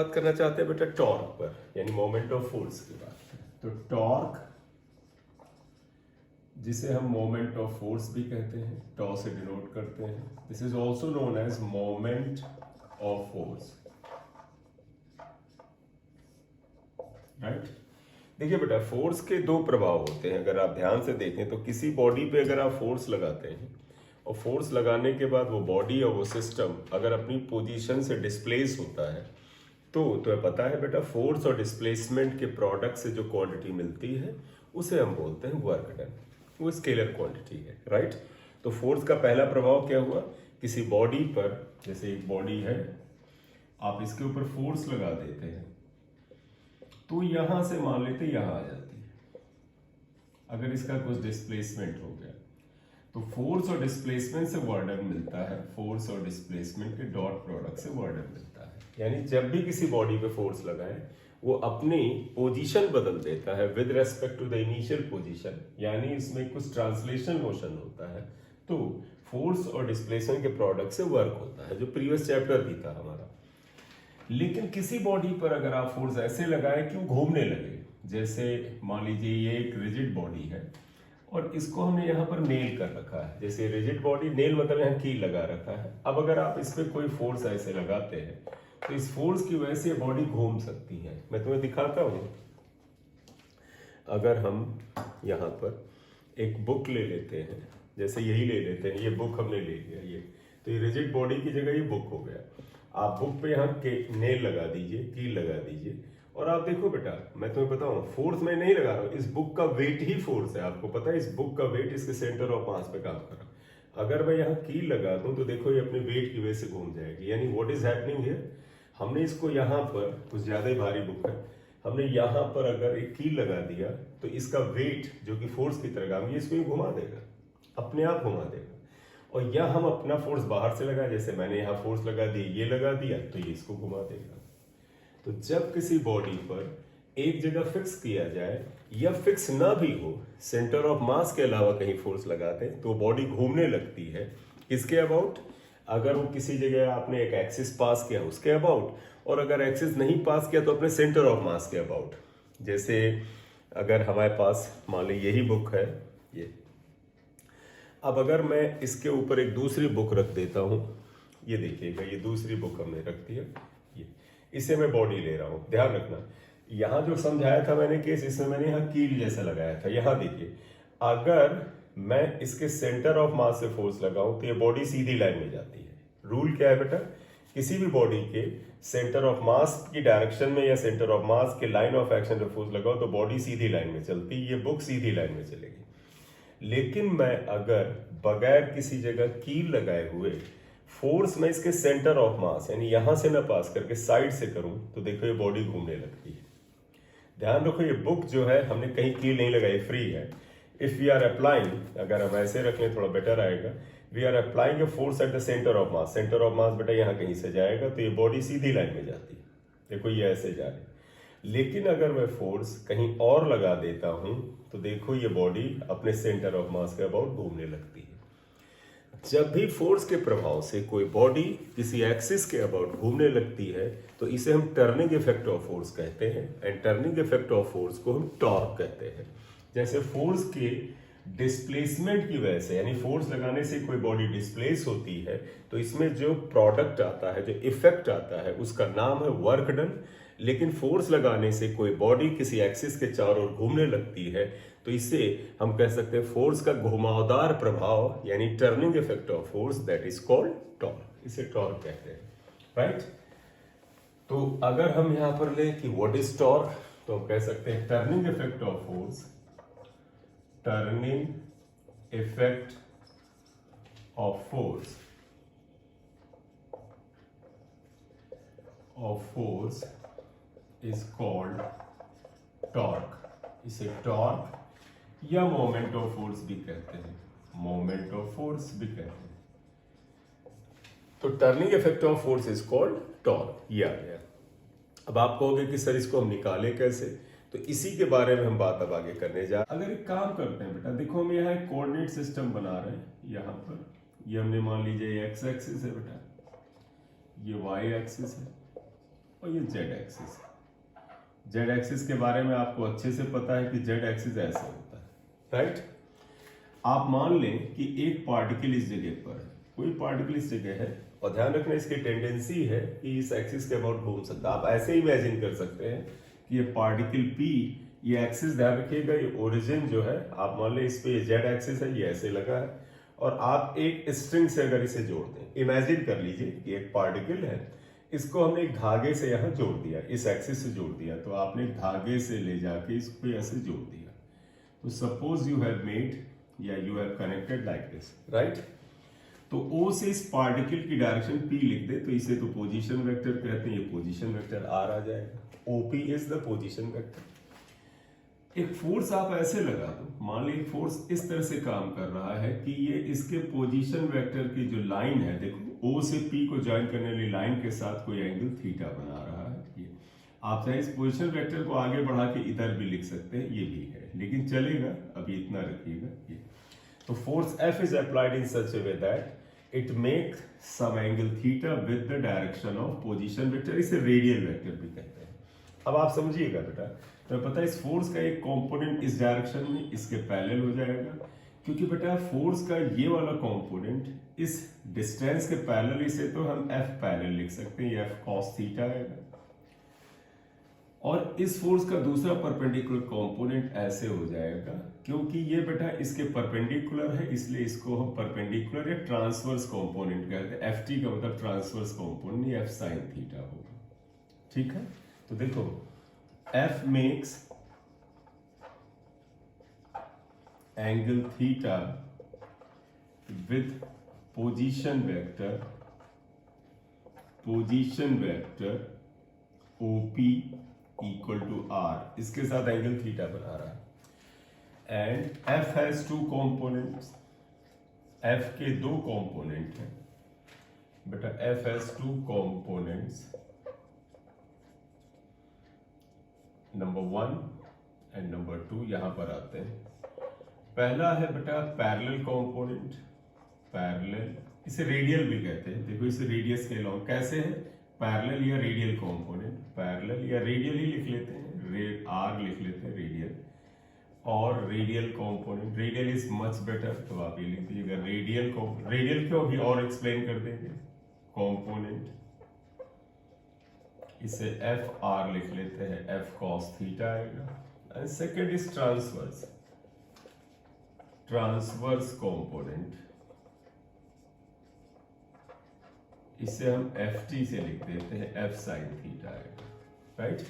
बात करना चाहते हैं बेटा टॉर्क पर, यानी मोमेंट ऑफ फोर्स की बात। तो टॉर्क, जिसे हम मोमेंट ऑफ फोर्स भी कहते हैं, टॉ से डिनोट करते हैं, this is also known as moment of force, right. देखिए बेटा, फोर्स के दो प्रभाव होते हैं। अगर आप ध्यान से देखें तो किसी बॉडी पे अगर आप फोर्स लगाते हैं और फोर्स लगाने के बाद वो बॉडी और वो सिस्टम अगर अपनी पोजीशन से डिस्प्लेस होता है तो पता है बेटा, फोर्स और डिस्प्लेसमेंट के प्रोडक्ट से जो क्वांटिटी मिलती है उसे हम बोलते हैं वर्क डन। वो स्केलर क्वांटिटी है, राइट। तो फोर्स का पहला प्रभाव क्या हुआ, किसी बॉडी पर, जैसे एक बॉडी है, आप इसके ऊपर फोर्स लगा देते हैं तो यहां से मान लेते यहां आ जाती है। अगर इसका कुछ डिस्प्लेसमेंट हो गया तो फोर्स और डिस्प्लेसमेंट से वर्क डन मिलता है, फोर्स और डिस्प्लेसमेंट के डॉट प्रोडक्ट से वर्क डन मिलता है। यानी जब भी किसी बॉडी पे फोर्स लगाए वो अपनी पोजीशन बदल देता है with respect to the initial position, यानी इसमें कुछ ट्रांसलेशन मोशन होता है, तो फोर्स और डिस्प्लेसमेंट के प्रोडक्ट से वर्क होता है, जो प्रीवियस चैप्टर भी था हमारा। लेकिन किसी बॉडी पर अगर आप फोर्स ऐसे लगाए कि वो घूमने लगे, जैसे मान लीजिए ये एक रिजिड बॉडी है और इसको हमने यहाँ पर नेल कर रखा है, जैसे रिजिड बॉडी, नेल मतलब यहाँ कील लगा रखा है। अब अगर आप इस पर कोई फोर्स ऐसे लगाते हैं तो इस फोर्स की वजह से बॉडी घूम सकती है। मैं तुम्हें दिखाता हूं। अगर हम यहाँ पर एक बुक ले लेते हैं, जैसे यही ले लेते हैं, ये बुक हमने ले लिया, ये तो ये रिजिड बॉडी की जगह ये बुक हो गया। आप बुक पे यहाँ नेल लगा दीजिए, कील लगा दीजिए, और आप देखो बेटा, मैं तुम्हें बताऊं, फोर्स मैं नहीं लगा रहा हूँ, इस बुक का वेट ही फोर्स है। आपको पता है इस बुक का वेट इसके सेंटर ऑफ मास पे काम कर रहा है। अगर मैं यहाँ कील लगा दूं तो देखो ये अपने वेट की वजह से घूम जाएगी। यानी व्हाट इज हैपनिंग हियर, हमने इसको यहाँ पर, कुछ ज्यादा ही भारी बुक है, हमने यहाँ पर अगर एक कील लगा दिया तो इसका वेट जो कि फोर्स की तरह काम, ये इसको ही घुमा देगा, अपने आप घुमा देगा। और या हम अपना फोर्स बाहर से लगा, जैसे मैंने यहाँ फोर्स लगा दिया, ये लगा दिया, तो ये इसको घुमा देगा। तो जब किसी बॉडी पर एक जगह फिक्स किया जाए या फिक्स ना भी हो, सेंटर ऑफ मास के अलावा कहीं फोर्स लगाते हैं तो बॉडी घूमने लगती है। किसके अबाउट, अगर वो किसी जगह आपने एक एक्सिस पास किया उसके अबाउट, और अगर एक्सिस नहीं पास किया तो अपने सेंटर ऑफ मास के अबाउट। जैसे अगर हमारे पास मान ली यही बुक है ये, अब अगर मैं इसके ऊपर एक दूसरी बुक रख देता हूं, ये देखिएगा, ये दूसरी बुक हमने रख दी है, ये इसे मैं बॉडी ले रहा हूं। ध्यान रखना, यहां जो समझाया था मैंने केस, इसमें मैंने यहाँ कील जैसा लगाया था। यहां देखिए, अगर मैं इसके सेंटर ऑफ मास से फोर्स लगाऊं तो ये बॉडी सीधी लाइन में जाती है। रूल क्या है बेटा, किसी भी बॉडी के सेंटर ऑफ मास की डायरेक्शन में या सेंटर ऑफ मास के लाइन ऑफ एक्शन पे फोर्स लगाओ तो बॉडी सीधी लाइन में चलती है, ये बुक सीधी लाइन में चलेगी। लेकिन मैं अगर बगैर किसी जगह कील लगाए हुए फोर्स में इसके सेंटर ऑफ मास यानी यहां से ना पास करके साइड से करूं तो देखो ये बॉडी घूमने लगती है। ध्यान रखो, ये बुक जो है हमने कहीं कील नहीं लगाई, फ्री है। इफ वी आर अप्लाइंग, अगर हम ऐसे रख लें थोड़ा बेटर आएगा, we are applying a force at the centre of mass, centre of mass बेटा यहाँ कहीं से जाएगा तो ये बॉडी सीधी लाइन में जाती है। देखो ये ऐसे जा रही है। लेकिन अगर मैं फोर्स कहीं और लगा देता हूं तो देखो ये बॉडी अपने सेंटर ऑफ मास के अबाउट घूमने लगती है। जब भी फोर्स के प्रभाव से कोई बॉडी किसी एक्सिस के अबाउट घूमने लगती है तो इसे हम टर्निंग इफेक्ट ऑफ फोर्स कहते हैं, and turning effect of force को हम टॉर्क कहते हैं। जैसे फोर्स के डिस्प्लेसमेंट की वजह से, यानी फोर्स लगाने से कोई बॉडी डिस्प्लेस होती है तो इसमें जो प्रोडक्ट आता है, जो इफेक्ट आता है, उसका नाम है वर्क डन। लेकिन फोर्स लगाने से कोई बॉडी किसी एक्सिस के चारों ओर घूमने लगती है तो इसे हम कह सकते हैं फोर्स का घुमावदार प्रभाव, यानी turning effect of force, that is called torque. इसे टॉर्क कहते हैं, राइट। तो अगर हम यहां पर ले कि व्हाट इज टॉर्क, तो हम कह सकते हैं turning effect of force, turning effect of force is called torque। इसे टॉर्क या मोमेंट ऑफ फोर्स भी कहते हैं, मोमेंट ऑफ फोर्स भी कहते हैं। तो turning effect of force is called torque, ये आ गया। अब आप कहोगे कि सर इसको हम निकालें कैसे, तो इसी के बारे में हम बात अब आगे करने जा। अगर एक काम करते हैं बेटा, देखो हम यहाँ एक कोऑर्डिनेट सिस्टम बना रहे हैं। यहाँ पर ये हमने मान लीजिए एक्स एक्सिस है बेटा, ये वाई एक्सिस है, और ये जेड एक्सिस। जेड एक्सिस के बारे में आपको अच्छे से पता है कि जेड एक्सिस ऐसे होता है, राइट। आप मान लें कि एक पार्टिकल इस जगह पर है, कोई पार्टिकल इस जगह है, और ध्यान रखना इसकी टेंडेंसी है कि इस एक्सिस के अबाउट घूम सकता है। आप ऐसे ही इमेजिन कर सकते हैं कि ये पार्टिकल पी, ये एक्सिस ध्यान रखिएगा, ये ओरिजिन जो है आप मान लें इस पे ये जेड एक्सिस है, ये ऐसे लगा है, और आप एक स्ट्रिंग से अगर इसे जोड़ दें, इमेजिन कर लीजिए कि एक पार्टिकल है, इसको हमने एक धागे से यहाँ जोड़ दिया, इस एक्सिस से जोड़ दिया, तो आपने धागे से ले जाके इसको ऐसे जोड़ दिया। तो सपोज यू हैव मेड या you have connected like this, right. तो O से इस पार्टिकल की डायरेक्शन P लिख दे, तो इसे तो पोजीशन वेक्टर कहते हैं, ये पोजीशन वेक्टर R आ जाएगा। OP is the position vector. एक फोर्स आप ऐसे लगा दो, मान लीजिए फोर्स इस तरह से काम कर रहा है कि ये इसके पोजीशन वेक्टर की जो लाइन है, देखो O से P को ज्वाइन करने वाली लाइन के साथ कोई एंगल थीटा बना रहा है। ये आप चाहे इस पोजीशन वेक्टर को आगे बढ़ा के इधर भी लिख सकते हैं, ये भी है, लेकिन चलेगा, अभी इतना रखिएगा। ये तो force F is applied in such a way that it makes some angle theta with the direction of position vector, इसे रेडियल वेक्टर भी कहते हैं। अब आप समझिएगा बेटा, तो पता है इस फोर्स का एक कंपोनेंट इस डायरेक्शन में इसके पैरेलल हो जाएगा, क्योंकि बेटा फोर्स का ये वाला कंपोनेंट इस डिस्टेंस के पैरेलल, इसे तो हम F पैरेलल लिख सकते हैं, ये F cos थीटा आएगा। और इस फोर्स का दूसरा परपेंडिकुलर कंपोनेंट ऐसे हो जाएगा, क्योंकि ये बेटा इसके परपेंडिकुलर है, इसलिए इसको हम परपेंडिकुलर या ट्रांसवर्स कंपोनेंट कहते हैं। FT का मतलब ट्रांसवर्स कंपोनेंट, ये F sin थीटा होगा, ठीक है। तो देखो F makes angle theta with position vector OP equal to R, इसके साथ एंगल थीटा बना रहा है। And F has two components, F के दो कंपोनेंट हैं बेटा, F has two components, number 1 and number 2। यहां पर आते हैं, पहला है बेटा पैरेलल कंपोनेंट, पैरेलल, इसे रेडियल भी कहते हैं। देखो इसे रेडियस के अलॉन्ग कैसे है, पैरेलल या रेडियल कंपोनेंट, पैरेलल या रेडियल ही लिख लेते हैं, R लिख लेते हैं रेडियल, और radial component, radial is much better, तो आप ये लिख दीजिएगा रेडियल। रेडियल क्यों, भी और एक्सप्लेन कर देंगे। कंपोनेंट, इसे FR लिख लेते हैं, F cos थीटा आएगा। And second is transverse component, इसे हम FT से लिख देते हैं, F sin थीटा आएगा, राइट।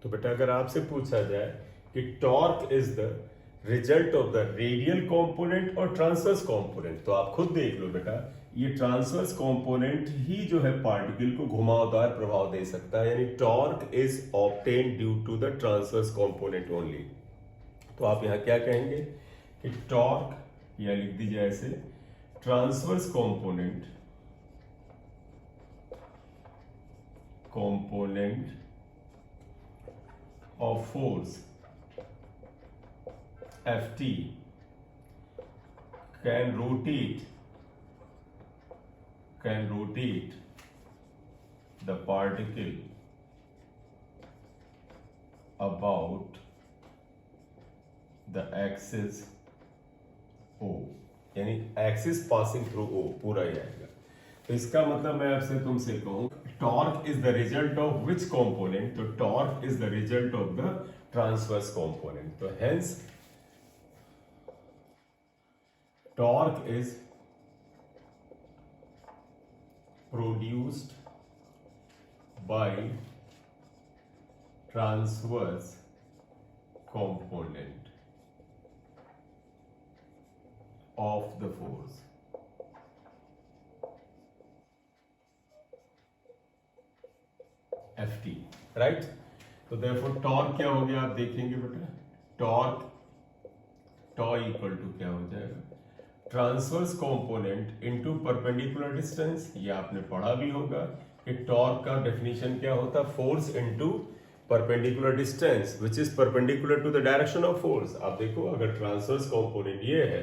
तो बेटा अगर आपसे पूछा जाए कि torque is the result of the radial component और ट्रांसवर्स कंपोनेंट, तो आप खुद देख लो बेटा, ये ट्रांसवर्स कंपोनेंट ही जो है पार्टिकल को घुमावदार प्रभाव दे सकता है, यानी torque is obtain due to the transverse component only. तो आप यहां क्या कहेंगे कि टॉर्क, या लिख दीजिए ऐसे, transverse component of force Ft can rotate the particle about the axis O, यानी एक्सिस पासिंग थ्रू O, पूरा ही आएगा। तो इसका मतलब मैं आपसे तुमसे कहूं, torque is the result of which component, तो torque is the result of the transverse component. तो hence torque is produced by transverse component of the force. FT, right. तो देयरफॉर टॉर्क क्या हो गया, आप देखेंगे बेटा, टॉर्क टॉ इक्वल टू क्या हो जाएगा, transverse component into perpendicular distance. ये आपने पढ़ा भी होगा कि टॉर्क का डेफिनेशन क्या होता है, force into perpendicular distance which is perpendicular to the direction of force. आप देखो अगर ट्रांसवर्स कंपोनेंट ये है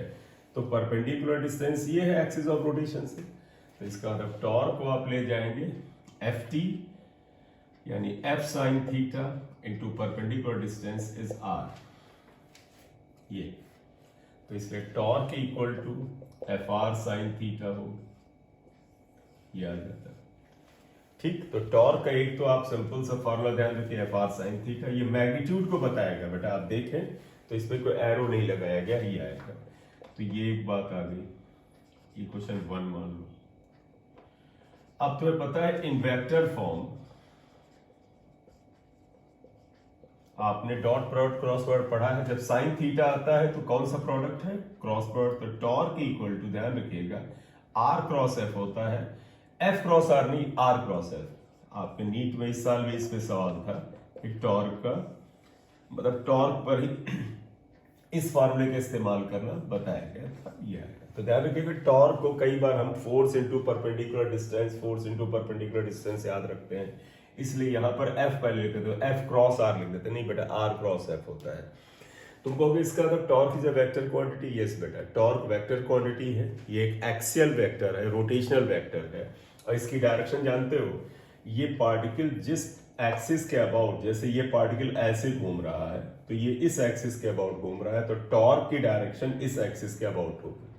तो परपेंडिकुलर डिस्टेंस ये है एक्सिस ऑफ रोटेशन से, तो इसका मतलब टॉर्क को आप ले जाएंगे FT यानी F sine theta into perpendicular distance is R, ये तो इसलिए torque equal to F R sine theta हो, ये आ जाता है। ठीक, तो टॉर्क का एक तो आप सिंपल सा फॉर्मूला ध्यान रखिए, एफ आर साइन थीटा, ये मैग्नीट्यूड को बताएगा बेटा, आप देखें तो इसमें कोई एरो नहीं लगाया गया, ये आएगा। तो ये एक बात आ गई, ये क्वेश्चन 1 मान लो। अब तुम्हें पता है इन वेक्टर फॉर्म आपने डॉट प्रोडक्ट क्रॉस प्रोडक्ट पढ़ा है, जब साइन थीटा आता है तो कौन सा प्रोडक्ट है, क्रॉस प्रोडक्ट। तो टॉर्क इक्वल टू, ध्यान रखिएगा, आर क्रॉस एफ होता है, एफ क्रॉस आर नहीं, आर क्रॉस एफ। आपके नीट में इस साल भी इस पे सवाल था कि टॉर्क का मतलब टॉर्क पर ही इस फॉर्मूले का इस्तेमाल करना बताया गया था, ये आएगा। तो ध्यान रखिएगा टॉर्क को कई बार हम force into perpendicular distance, force into perpendicular distance याद रखते हैं, इसलिए यहां पर एफ पहले लिख देते हो, एफ क्रॉस आर लिख देते, नहीं बेटा आर क्रॉस एफ होता है। तुम कहोगे इसका मतलब torque is a vector quantity, yes बेटा टॉर्क वेक्टर क्वांटिटी है, ये एक एक्सियल वेक्टर है, रोटेशनल वेक्टर है, और इसकी डायरेक्शन जानते हो, ये पार्टिकल जिस एक्सिस के अबाउट, जैसे ये पार्टिकल ऐसे घूम रहा है तो ये इस एक्सिस के अबाउट घूम रहा है, तो टॉर्क की डायरेक्शन इस एक्सिस के अबाउट होगी।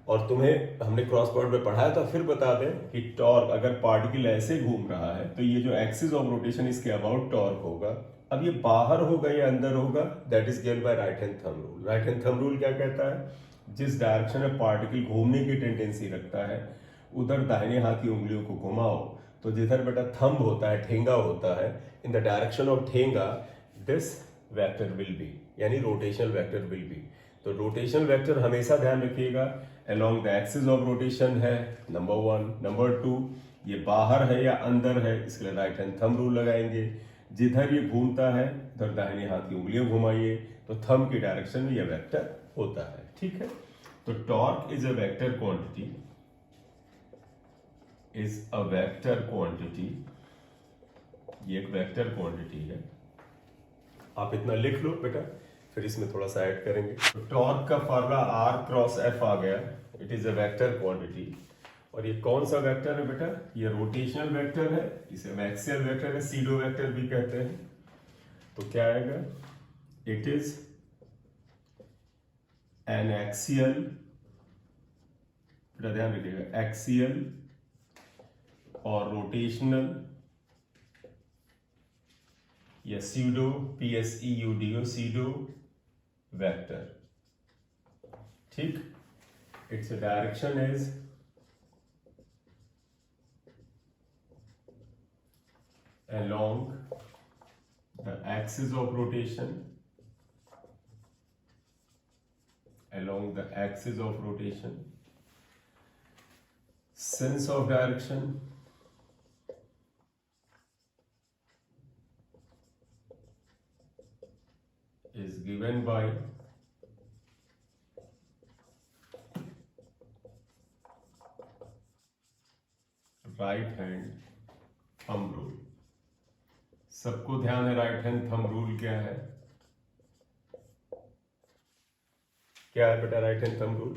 और तुम्हें हमने क्रॉस प्रोडक्ट में पढ़ाया था, फिर बता दें कि टॉर्क अगर पार्टिकल ऐसे घूम रहा है तो ये जो एक्सिस ऑफ रोटेशन इसके अबाउट टॉर्क होगा। अब ये बाहर होगा या अंदर होगा, that is given by right hand thumb rule. Right hand thumb rule क्या कहता है, जिस डायरेक्शन में पार्टिकल घूमने की टेंडेंसी रखता है उधर दाहिने हाथ की उंगलियों को घुमाओ, तो जिधर बेटा थंब होता है, ठेंगा होता है, in the direction of Thenga this vector will be, यानी रोटेशनल वेक्टर विल बी। तो रोटेशनल वेक्टर हमेशा ध्यान रखिएगा along the axis of rotation है, नंबर 1। नंबर 2, ये बाहर है या अंदर है, इसके लिए राइट हैंड थंब रूल लगाएंगे, जिधर ये घूमता है उधर दाहिने हाथ की उंगलियां घुमाइए, तो थंब की डायरेक्शन में यह वेक्टर होता है। ठीक है, तो torque is a vector quantity, is a vector quantity, ये एक वेक्टर क्वांटिटी है। आप इतना लिख लो बेटा, फिर इसमें थोड़ा सा ऐड करेंगे। तो टॉर्क का फार्मूला आर क्रॉस एफ आ गया, it is a vector quantity. और ये कौन सा वेक्टर है बेटा, ये रोटेशनल वेक्टर है, इसे हम एक्सियल वेक्टर है, सीडो वेक्टर भी कहते हैं। तो क्या आएगा, इट इज एन एक्सियल, बेटा ध्यान रखिएगा, एक्सियल और रोटेशनल या सीडो, PSEUDO, सीडो वेक्टर। ठीक, its direction is along the axis of rotation, along the axis of rotation, sense of direction is given by right hand thumb rule। सबको ध्यान है right hand thumb rule क्या है, क्या है बेटा right hand thumb rule,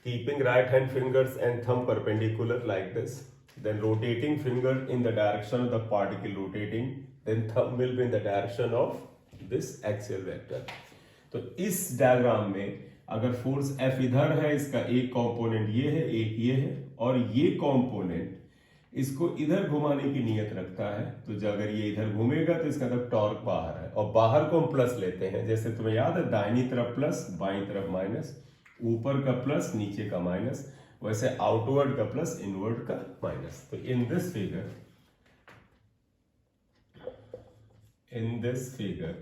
keeping right hand fingers and thumb perpendicular like this, then rotating finger in the direction of the particle rotating, then thumb will be in the direction of this axial vector। तो इस diagram में अगर force F इधर है, इसका एक component ये है, एक ये है, और ये कंपोनेंट इसको इधर घुमाने की नियत रखता है, तो अगर ये इधर घूमेगा तो इसका मतलब टॉर्क बाहर है, और बाहर को हम प्लस लेते हैं, जैसे तुम्हें याद है दाहिनी तरफ प्लस, बाईं तरफ माइनस, ऊपर का प्लस नीचे का माइनस, वैसे आउटवर्ड का प्लस इनवर्ड का माइनस। तो इन दिस फिगर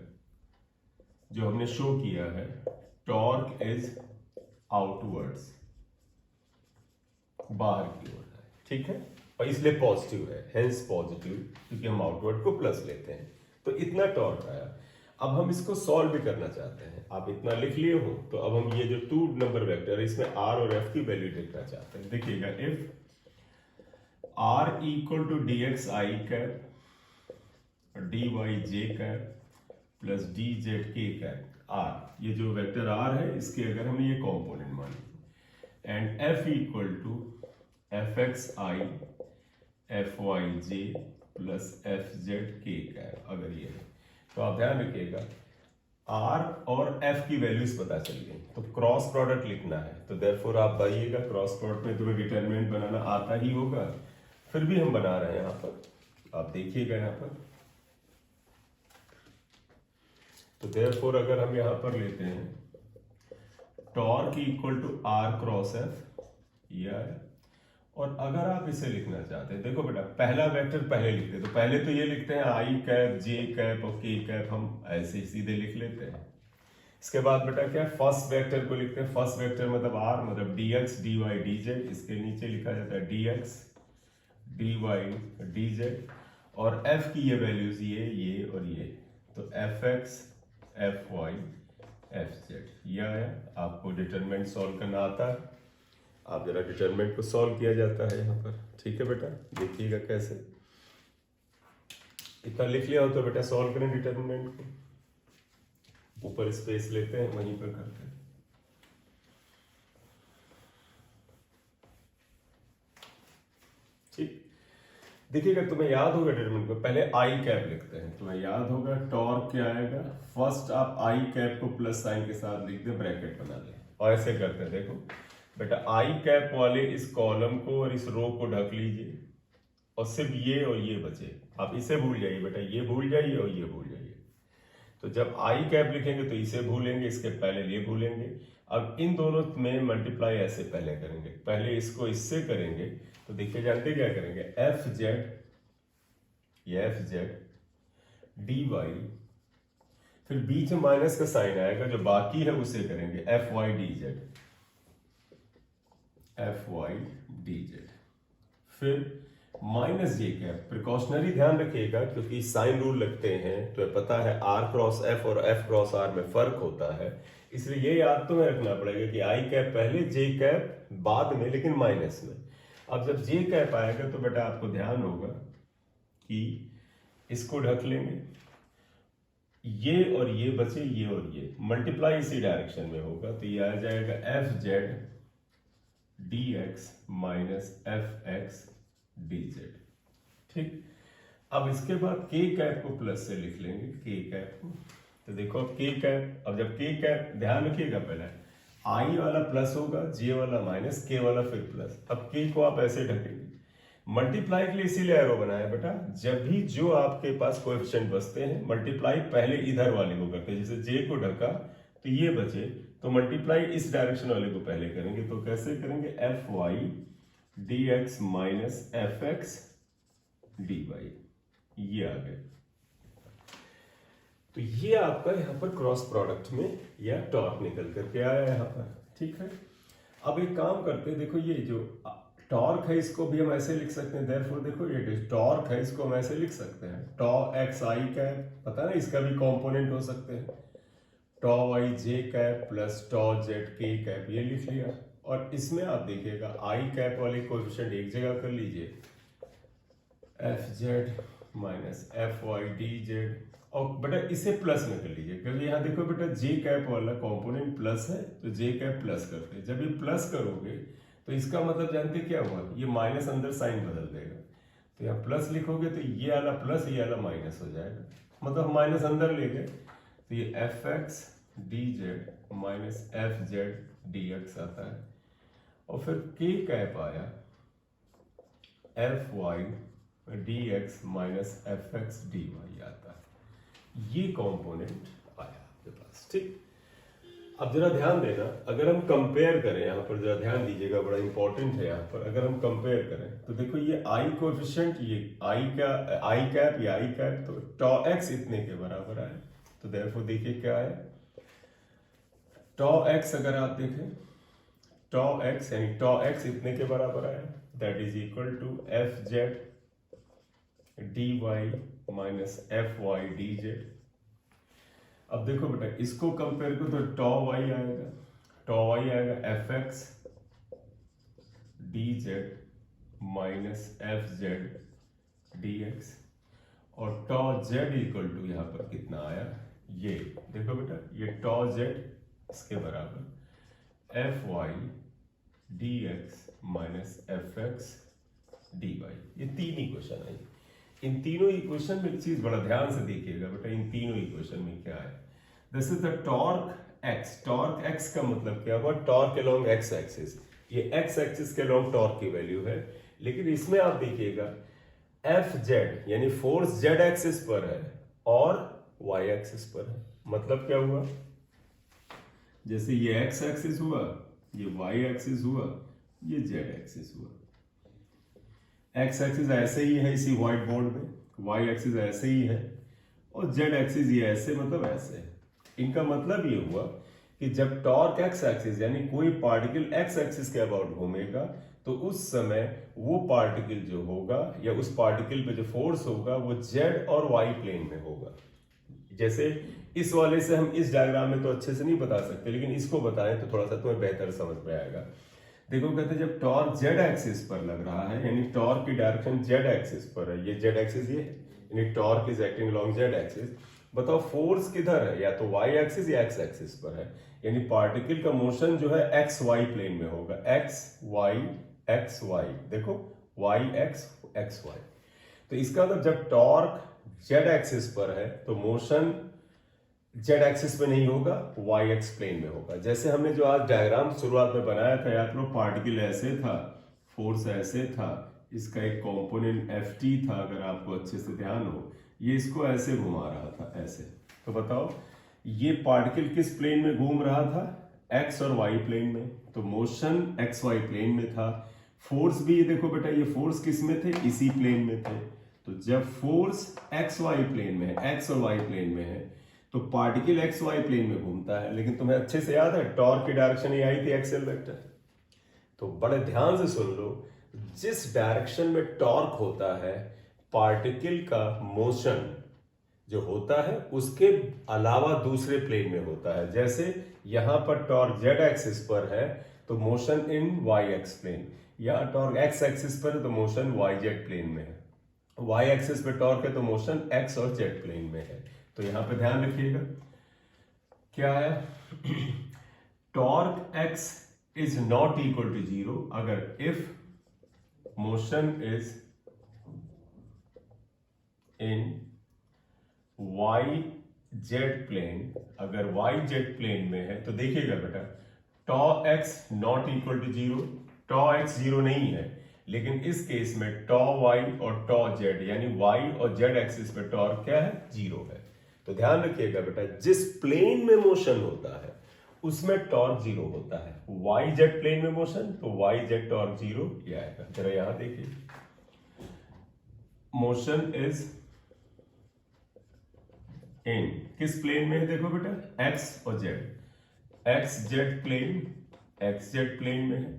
जो हमने शो किया है, टॉर्क इज आउटवर्ड्स, बाहर की ओर है। ठीक है, और इसलिए पॉजिटिव है, हेंस पॉजिटिव, क्योंकि हम आउटवर्ड को प्लस लेते हैं। तो इतना टॉर्क आया। अब हम इसको सॉल्व भी करना चाहते हैं, आप इतना लिख लिए हो, तो अब हम ये जो 2 नंबर वेक्टर है इसमें r और f की वैल्यू देखना चाहते हैं। देखिएगा, if r equal to dxi cap dy j cap plus dz k cap r, ये जो वेक्टर r है इसके अगर हम ये कॉम्पोनेंट मान लीजिए, and f equal to fxi fyj plus F Z K cap, अगर ये है तो आप ध्यान रखिएगा आर और एफ की वैल्यूज पता चल गई, तो क्रॉस प्रोडक्ट लिखना है, तो देयरफॉर आप बताइएगा क्रॉस प्रोडक्ट में तुम्हें डिटरमिनेंट बनाना आता ही होगा, फिर भी हम बना रहे हैं यहाँ पर, आप देखिएगा यहाँ पर। तो देयरफॉर अगर हम यहाँ पर लेते हैं torque equal to R cross F, ये आया। और अगर आप इसे लिखना चाहते हैं, देखो बेटा पहला वेक्टर पहले लिखते हैं, तो पहले तो ये लिखते हैं आई कैप जे कैप और के कैप, हम ऐसे ही सीधे लिख लेते हैं। इसके बाद बेटा क्या फर्स्ट वेक्टर को लिखते हैं, फर्स्ट वेक्टर मतलब आर मतलब D X D Y D Z, इसके नीचे लिखा जाता है D X D Y D Z, और एफ की ये वैल्यूज ये और ये, तो F X F Y F Z, यह है। आपको डिटरमिनेंट सॉल्व करना आता है, आप जरा डिटरमिनेंट को सॉल्व किया जाता है यहाँ पर, ठीक है बेटा, देखिएगा कैसे। इतना लिख लिया हो तो बेटा सॉल्व करें डिटरमिनेंट को, ऊपर स्पेस लेते हैं वहीं पर करते हैं। ठीक, देखिएगा तुम्हें याद होगा डिटरमिनेंट को, पहले आई कैप लिखते हैं, तुम्हें याद होगा टॉर्क क्या आएगा, फर्स्ट आप आई कैप को प्लस साइन के साथ लिख दे, ब्रैकेट बना ले, और ऐसे करते हैं। देखो बेटा आई कैप वाले इस कॉलम को और इस रो को ढक लीजिए, और सिर्फ ये और ये बचे, आप इसे भूल जाइए बेटा, ये भूल जाइए और ये भूल जाइए। तो जब आई कैप लिखेंगे तो इसे भूलेंगे, इसके पहले ये भूलेंगे। अब इन दोनों में मल्टीप्लाई ऐसे पहले करेंगे, पहले इसको इससे करेंगे, तो देखिए जानते क्या करेंगे, एफ जेड, ये एफ जेड डी वाई, फिर बीच में माइनस का साइन आएगा, जो बाकी है उसे करेंगे F Y D Z, F Y D Z, फिर माइनस जे कैप, प्रिकॉशनरी ध्यान रखिएगा क्योंकि साइन रूल लगते हैं, तो पता है आर क्रॉस एफ और एफ क्रॉस आर में फर्क होता है, इसलिए ये याद तुम्हें रखना पड़ेगा कि आई कैप पहले जे कैप बाद में, लेकिन माइनस में। अब जब जे कैप आएगा तो बेटा आपको ध्यान होगा कि इसको ढक लेंगे, ये और ये बचे, ये और ये मल्टीप्लाई इसी डायरेक्शन में होगा, तो ये आ जाएगा F Z D X minus F X D Z. ठीक, अब इसके बाद के कैप को प्लस से लिख लेंगे, के कैप को, तो देखो अब के कैप, अब जब के कैप ध्यान रखिएगा पहले आई वाला प्लस होगा, जे वाला माइनस, के वाला फिर प्लस, अब के को आप ऐसे ढकेंगे। मल्टीप्लाई के लिए इसीलिए एरो बनाया बेटा, जब भी जो आपके पास कोएफिशिएंट बचते हैं मल्टीप्लाई पहले इधर वाले को करते हैं, जैसे जे को ढका तो ये बचे, तो मल्टीप्लाई इस डायरेक्शन वाले को पहले करेंगे, तो कैसे करेंगे, F Y D X minus F X D Y, ये आ गए। तो ये आपका यहाँ पर क्रॉस प्रोडक्ट में या टॉर्क निकल करके आया यहाँ पर, ठीक है। अब एक काम करते हैं, देखो ये जो टॉर्क है इसको भी हम ऐसे लिख सकते हैं, देयरफॉर देखो ये टॉर्क है इसको हम ऐसे लिख सकते हैं, टॉ एक्स आई कैप, पता ना इसका भी कंपोनेंट हो सकते हैं, टॉ वाई जे कैप प्लस टॉ जेड के कैप, ये लिख लिया। और इसमें आप देखिएगा आई कैप वाले कोएफिशिएंट एक जगह कर लीजिए, F Z minus F Y D Z, और बेटा इसे प्लस में कर लीजिए, क्योंकि यहाँ देखो बेटा जे कैप वाला कंपोनेंट प्लस है, तो जे कैप प्लस करते हैं, जब ये प्लस करोगे तो इसका मतलब जानते क्या हुआ, ये माइनस अंदर साइन बदल देगा, तो यहाँ प्लस लिखोगे तो ये वाला प्लस ये वाला माइनस हो जाएगा, मतलब हम माइनस अंदर ले गए, तो ये F X D Z minus F Z D X आता है, और फिर के कैप आया F Y D X minus F X D Y आता है, ये कंपोनेंट आया आपके पास। ठीक, अब जरा ध्यान देना, अगर हम कंपेयर करें, यहाँ पर जरा ध्यान दीजिएगा, बड़ा इंपॉर्टेंट है यहाँ पर, अगर हम कंपेयर करें तो देखो ये आई कोएफिशिएंट, ये आई का आई कैप, ये आई कैप, तो टॉ एक्स इतने के बराबर आए, तो देयरफॉर देखिए क्या है, टॉ एक्स अगर आप देखें, टॉ एक्स यानी टॉ एक्स इतने के बराबर आया, that is equal to F Z D Y minus F Y D Z. अब देखो बेटा इसको कंपेयर करो तो टॉ वाई आएगा, टॉ वाई आएगा F X D Z minus F Z D x, और टॉ जेड इक्वल टू यहाँ पर कितना आया, ये देखो बेटा ये टॉ जेड इसके बराबर F Y D X minus F X D Y, ये तीन ही क्वेश्चन है। इन तीनों इक्वेशन में चीज बड़ा ध्यान से देखिएगा बेटा, इन तीनों इक्वेशन में क्या है। This is the torque x. Torque x का मतलब क्या हुआ, टॉर्क अलोंग एक्स एक्सिस। ये एक्स एक्सिस के अलोंग टॉर्क की वैल्यू है, लेकिन इसमें आप देखिएगा एफ जेड यानी फोर्स जेड एक्सिस पर है और वाई एक्सिस पर है। मतलब क्या हुआ, जैसे ये एक्स एक्सिस हुआ, ये वाई एक्सिस हुआ, ये जेड एक्सिस हुआ। एक्स एक्सिस ऐसे ही है इसी व्हाइट बोर्ड में, वाई एक्सिस ऐसे ही है और जेड एक्सिस ये ऐसे, मतलब ऐसे है। इनका मतलब ये हुआ कि जब टॉर्क एक्स एक्सिस यानी कोई पार्टिकल एक्स एक्सिस के अबाउट घूमेगा तो उस समय वो पार्टिकल जो होगा या उस पार्टिकल पे जो फोर्स होगा वो जेड और वाई प्लेन में होगा। जैसे इस वाले से हम इस डायग्राम में तो अच्छे से नहीं बता सकते, लेकिन इसको बताएं तो थोड़ा सा तुम्हें बेहतर समझ में आएगा। देखो कहते हैं जब टॉर्क जेड एक्सिस पर लग रहा है, यानी टॉर्क की डायरेक्शन जेड एक्सिस पर है, ये जेड एक्सिस ये यानी torque is acting along Z axis. बताओ फोर्स किधर है, या तो वाई एक्सिस या एक्स एक्सिस पर है, यानी पार्टिकल का मोशन जो है एक्स वाई प्लेन में होगा। एक्स वाई, देखो वाई एक्स एक्स वाई। तो इसका मतलब जब टॉर्क जेड एक्सिस पर है तो मोशन जेड एक्सिस पे नहीं होगा, वाई एक्स प्लेन में होगा। जैसे हमने जो आज डायग्राम शुरुआत में बनाया था याद करो, पार्टिकल ऐसे था, फोर्स ऐसे था, इसका एक कंपोनेंट एफ टी था, अगर आपको अच्छे से ध्यान हो, ये इसको ऐसे घुमा रहा था ऐसे। तो बताओ ये पार्टिकल किस प्लेन में घूम रहा था, एक्स और वाई प्लेन में, तो मोशन एक्स वाई प्लेन में था। फोर्स भी ये देखो बेटा, ये फोर्स किस में थे, इसी प्लेन में थे। तो जब फोर्स एक्स वाई प्लेन में है, एक्स और वाई प्लेन में है, तो पार्टिकल एक्स वाई प्लेन में घूमता है। लेकिन तुम्हें अच्छे से याद है टॉर्क की डायरेक्शन ये आई थी एक्सेल वेक्टर। तो बड़े ध्यान से सुन लो, जिस डायरेक्शन में टॉर्क होता है पार्टिकल का मोशन जो होता है उसके अलावा दूसरे प्लेन में होता है। जैसे यहां पर टॉर्क जेड एक्सिस पर है तो motion in Y X plane, यहां टॉर्क एक्स एक्सिस पर है तो मोशन वाई जेड प्लेन में है, वाई एक्सिस पे टॉर्क है तो मोशन एक्स और जेड प्लेन में है। तो यहां पे ध्यान रखिएगा क्या है, torque X is not equal to zero अगर if motion is in Y Z plane. अगर वाई जेड प्लेन में है तो देखिएगा बेटा, tau X not equal to zero, tau X zero नहीं है, लेकिन इस केस में टॉ वाई और टॉ जेड यानी वाई और जेड एक्सिस पे टॉर्क क्या है, जीरो है। तो ध्यान रखिएगा बेटा, जिस प्लेन में मोशन होता है उसमें टॉर्क जीरो होता है। वाई जेड प्लेन में मोशन तो वाई जेड टॉर्क जीरो ये आएगा। जरा यहां देखिए, मोशन इज इन किस प्लेन में है, देखो बेटा एक्स और जेड, एक्स जेड प्लेन में है।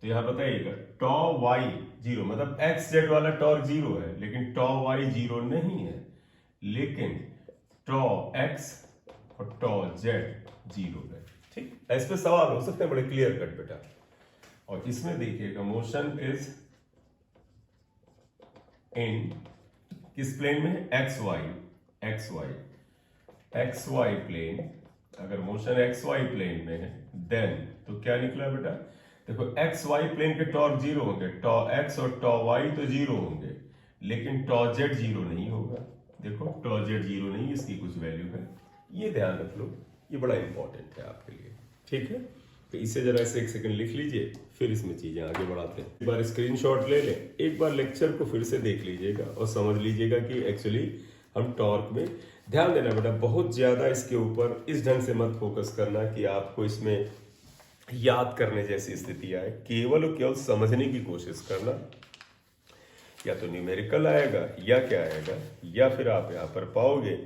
तो यहां बताइएगा टॉ वाई जीरो, मतलब एक्स जेड वाला टॉर्क जीरो है, लेकिन टॉ वाई जीरो नहीं है, लेकिन टॉ एक्स और टॉ जेड जीरो है। ठीक, इस पे सवाल हो सकते हैं बड़े क्लियर कट बेटा। और इसमें देखिएगा मोशन इज इन किस प्लेन में है, एक्स वाई प्लेन। अगर मोशन एक्स वाई प्लेन में है देन तो क्या निकला बेटा, देखो एक्स वाई प्लेन के टॉर्क जीरो होंगे, टॉ एक्स और टॉ वाई तो जीरो होंगे, लेकिन टॉ जेड जीरो नहीं होगा। देखो टॉ जेड जीरो नहीं, इसकी कुछ वैल्यू है, ये ध्यान रख लो, ये बड़ा इंपॉर्टेंट है आपके लिए। ठीक है, तो इसे जरा से एक सेकंड लिख लीजिए, फिर इसमें चीजें आगे बढ़ाते हैं। एक बार स्क्रीनशॉट ले लें, एक बार लेक्चर को फिर से देख लीजिएगा और समझ लीजिएगा कि एक्चुअली हम टॉर्क में ध्यान देना बेटा, बहुत ज्यादा इसके ऊपर इस ढंग से मत फोकस करना कि आपको इसमें याद करने जैसी स्थिति आए, केवल और केवल समझने की कोशिश करना। या तो न्यूमेरिकल आएगा या क्या आएगा, या फिर आप यहाँ पर पाओगे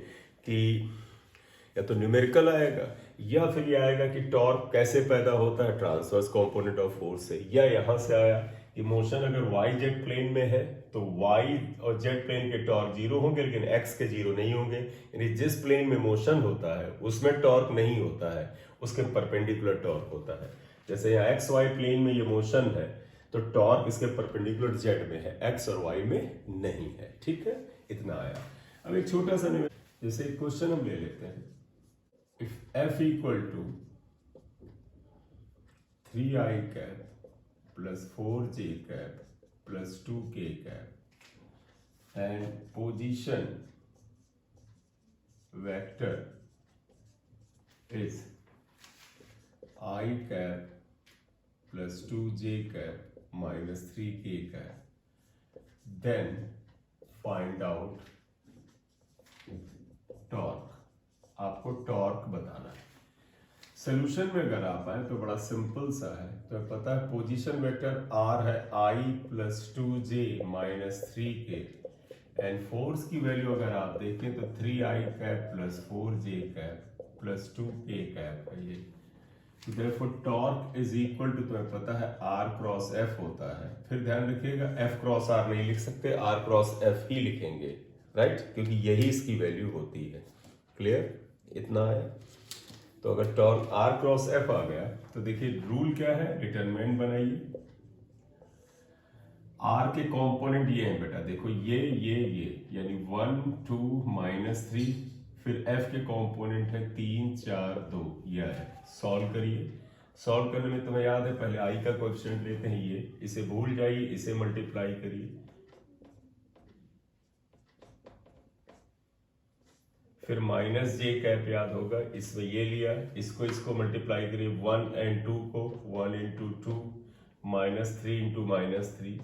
कि या तो न्यूमेरिकल आएगा या फिर ये आएगा कि टॉर्क कैसे पैदा होता है ट्रांसवर्स कंपोनेंट ऑफ फोर्स से, या यहां से आया कि मोशन अगर वाई जेड प्लेन में है तो वाई और जेड प्लेन के टॉर्क जीरो होंगे लेकिन एक्स के जीरो नहीं होंगे, यानी जिस प्लेन में मोशन होता है उसमें टॉर्क नहीं होता है, उसके परपेंडिकुलर टॉर्क होता है। जैसे यहाँ एक्स वाई प्लेन में ये मोशन है तो टॉर्क इसके परपेंडिकुलर जेड में है, एक्स और वाई में नहीं है। ठीक है, इतना आया। अब एक छोटा सा जैसे एक क्वेश्चन हम ले लेते हैं, if F equal to 3i cap plus 4j cap plus 2k cap and position vector is I cap plus 2j cap minus 3k cap, then find out torque. आपको टॉर्क बताना है। सोल्यूशन में अगर आप आए तो बड़ा सिंपल सा है, तो पता है पोजीशन वेक्टर आर है I plus 2j minus 3k, and force की वैल्यू अगर आप देखें तो 3I cap plus 4j cap plus 2k cap है ये। Therefore torque is equal to, तुम्हें पता है R क्रॉस F होता है। फिर ध्यान रखिएगा F क्रॉस R नहीं लिख सकते, R क्रॉस F ही लिखेंगे, राइट, क्योंकि यही इसकी वैल्यू होती है। क्लियर, इतना है। तो अगर टॉर्क R क्रॉस F आ गया तो देखिए रूल क्या है, डिटरमिनेंट बनाइए। R के कंपोनेंट ये हैं बेटा, देखो ये यानी 1 2 माइनस 3, फिर F के कंपोनेंट है 3 4 2, यह है। सॉल्व करिए। सॉल्व करने में तुम्हें याद है पहले I का कोएफिशिएंट लेते हैं ये, इसे भूल जाइए, इसे मल्टीप्लाई करिए, फिर माइनस जे कैप याद होगा, इसमें ये लिया, इसको मल्टीप्लाई करिए 1 and 2 को, 1 into 2 minus 3 into minus 3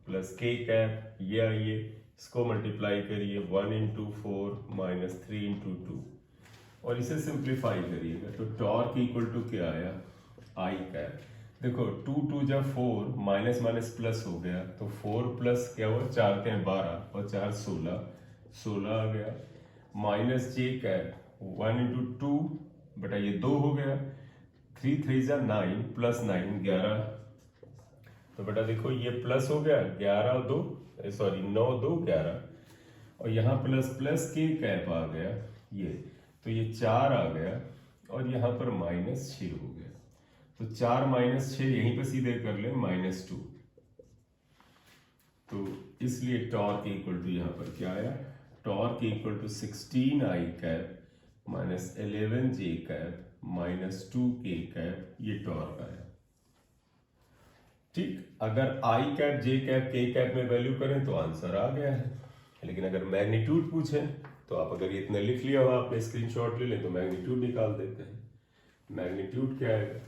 plus के कैप, ये आइए, इसको मल्टीप्लाई करिए 1 into 4 माइनस 3 into 2, और इसे सिंप्लीफाई करिएगा तो टॉर्क इक्वल टू क्या आया, आई कैप। देखो 2 2 जब 4, माइनस माइनस प्लस हो गया, तो 4 प्लस क्या हुआ, 4 के 12 और 4 16 आ गया, माइनस जे कैप 1 into 2 बेटा ये 2 हो गया, 3 3 9 प्लस 9 11, तो बेटा देखो ये प्लस हो गया 11 2 सॉरी 9 2 11, और यहाँ प्लस प्लस के कैप आ गया ये, तो ये 4 आ गया, और यहाँ पर माइनस 6 हो गया, तो 4 माइनस 6 यहीं पर सीधे कर ले माइनस 2, तो इसलिए टॉर्क इक्वल टू यहाँ पर क्या आया, torque equal to 16I cap minus 11j cap minus 2k cap, ये टॉर्क आया। ठीक, अगर I cap J cap K cap में वैल्यू करें तो आंसर आ गया है, लेकिन अगर मैग्नीट्यूड पूछें तो आप अगर इतना लिख लिया हो, आपने स्क्रीनशॉट ले लें तो मैग्नीट्यूड निकाल देते हैं। मैग्नीट्यूड क्या है,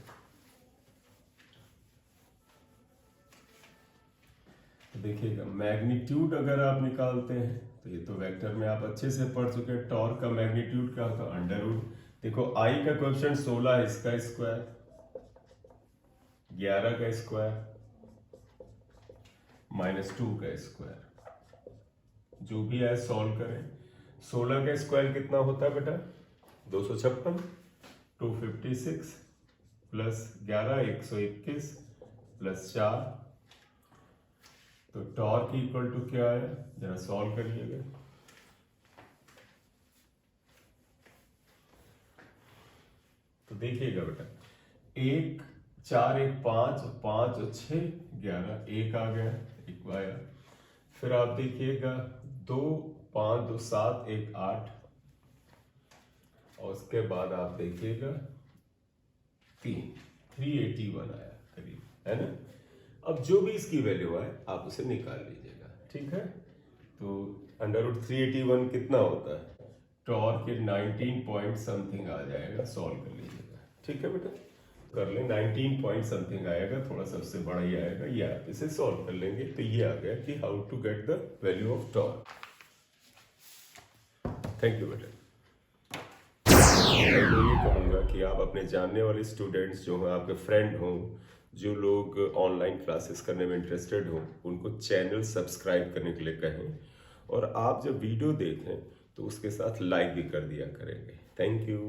तो देखिएगा मैग्नीट्यूड अगर आप निकालते हैं तो ये तो वेक्टर में आप अच्छे से पढ़ चुके हैं, टॉर्क का मैग्नीट्यूड क्या होता है, अंडर रूट। देखो I का कोएफिशिएंट 16 है, इसका स्क्वायर 11 का स्क्वायर माइनस 2 का स्क्वायर, जो भी है सॉल्व करें। 16 का स्क्वायर कितना होता है बेटा, 256, 256 प्लस 11 121 प्लस 4, तो टॉर्क इक्वल टू क्या है, जरा सॉल्व करिएगा। तो देखिएगा बेटा 1 4 1 5 5 और 6 11, 1 आ गया, 1 आया, फिर आप देखिएगा 2 5 2 7 1 8, और उसके बाद आप देखिएगा 381 आया करीब, है ना। अब जो भी इसकी वैल्यू है आप उसे निकाल लीजिएगा, ठीक है। तो अंडर रूट 381 कितना होता है, टॉर्क के 19 पॉइंट समथिंग आ जाएगा, सॉल्व कर लीजिएगा, ठीक है बेटा, कर लें 19 पॉइंट समथिंग आएगा, थोड़ा सबसे बड़ा ही आएगा, ये आप इसे सॉल्व कर लेंगे तो ये आ गया कि how to get the value of torque. Thank you बेटा। मैं तो ये कहूँगा कि आप अपने जानने वाले स्टूडेंट्स जो हैं, आपके फ्रेंड हों, जो लोग ऑनलाइन क्लासेस करने में इंटरेस्टेड हों, उनको चैनल सब्सक्राइब करने के लिए कहें, और आप जब वीडियो देखें तो उसके साथ लाइक भी कर दिया करेंगे। Thank you.